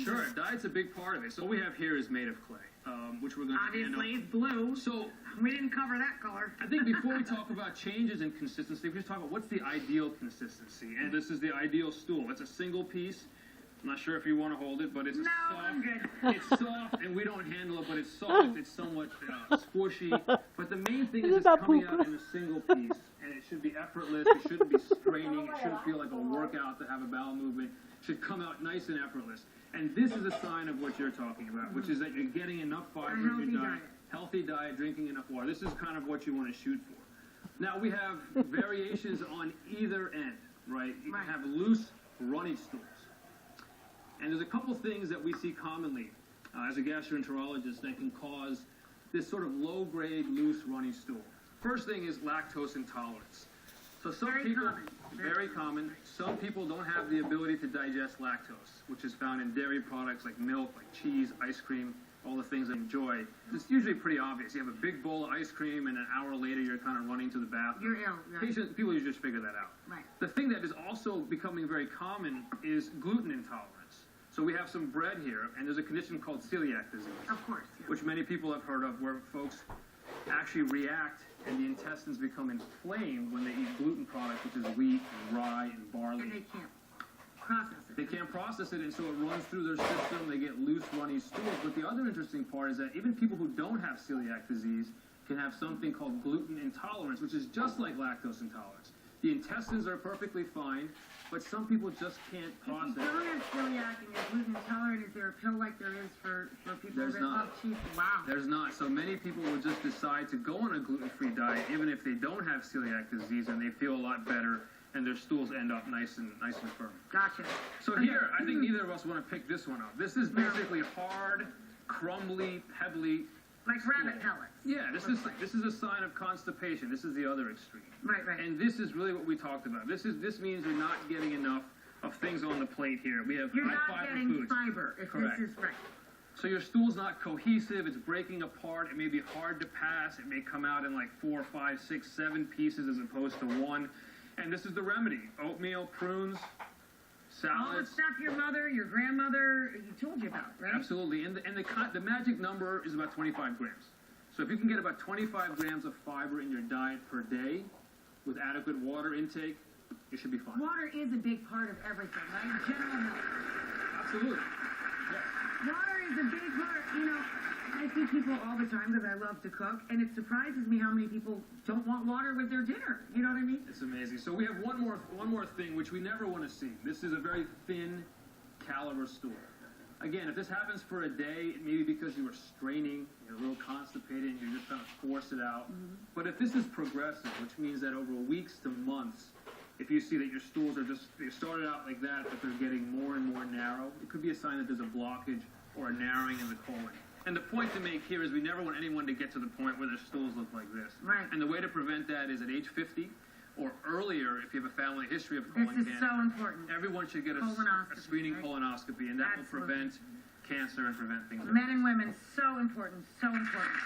Sure, diet's a big part of it. So what we have here is made of clay, which we're going to obviously it's blue. So we didn't cover that color. I think before we talk about changes in consistency, we just talk about what's the ideal consistency. And this is the ideal stool. It's a single piece. I'm not sure if you want to hold it, but it's soft. I'm good. It's soft, and we don't handle it, but it's soft. It's somewhat squishy. But the main thing is it's coming out in a single piece, and it should be effortless. It shouldn't be straining. It shouldn't feel like a workout to have a bowel movement. It should come out nice and effortless. And this is a sign of what you're talking about, which is that you're getting enough fiber in your diet. Healthy diet, drinking enough water. This is kind of what you want to shoot for. Now, we have variations on either end, right? You can have loose, runny stools. And there's a couple things that we see commonly as a gastroenterologist that can cause this sort of low-grade, loose, runny stool. First thing is lactose intolerance. So some people, very common, some people don't have the ability to digest lactose, which is found in dairy products like milk, like cheese, ice cream, all the things I enjoy. It's usually pretty obvious. You have a big bowl of ice cream, and an hour later you're kind of running to the bathroom. You're ill, right? People usually just figure that out. Right. The thing that is also becoming very common is gluten intolerance. So we have some bread here, and there's a condition called celiac disease. Of course. Yeah. Which many people have heard of, where folks actually react and the intestines become inflamed when they eat gluten products, which is wheat and rye and barley. And they can't process it. They can't process it, and so it runs through their system. They get loose, runny stools. But the other interesting part is that even people who don't have celiac disease can have something called gluten intolerance, which is just like lactose intolerance. The intestines are perfectly fine, but some people just can't process it. If you don't have celiac and you're gluten intolerant, is there a pill like there is for people that love cheese? Wow. There's not. So many people will just decide to go on a gluten-free diet, even if they don't have celiac disease, and they feel a lot better, and their stools end up nice and firm. Gotcha. So here, I think neither of us want to pick this one up. This is basically hard, crumbly, pebbly. Like rabbit pellets. Yeah, this is a sign of constipation. This is the other extreme. Right. And this is really what we talked about. This means you're not getting enough of things on the plate here. We have you're high not fiber getting foods. fiber if Correct. This is right. So your stool's not cohesive. It's breaking apart. It may be hard to pass. It may come out in like 4, 5, 6, 7 pieces as opposed to one. And this is the remedy: oatmeal, prunes, salads. All the stuff your mother, your grandmother, told you about, right? Absolutely. And the magic number is about 25 grams. So if you can get about 25 grams of fiber in your diet per day with adequate water intake, you should be fine. Water is a big part of everything, right? General health. Absolutely. Yes. Water is a big part. You know, I see people all the time because I love to cook, and it surprises me how many people don't want water with their dinner. You know what I mean? It's amazing. So we have one more thing which we never want to see. This is a very thin caliber stool. Again, if this happens for a day, it may be because you were straining, you're a little constipated, and you're just trying to force it out. But if this is progressive, which means that over weeks to months, if you see that your stools they started out like that, but they're getting more and more narrow, it could be a sign that there's a blockage or a narrowing in the colon. And the point to make here is we never want anyone to get to the point where their stools look like this. Right. And the way to prevent that is at age 50 or earlier if you have a family history of colon cancer. This is so important. Everyone should get a screening colonoscopy, and that will prevent cancer and prevent things like that. Men and women, so important, so important.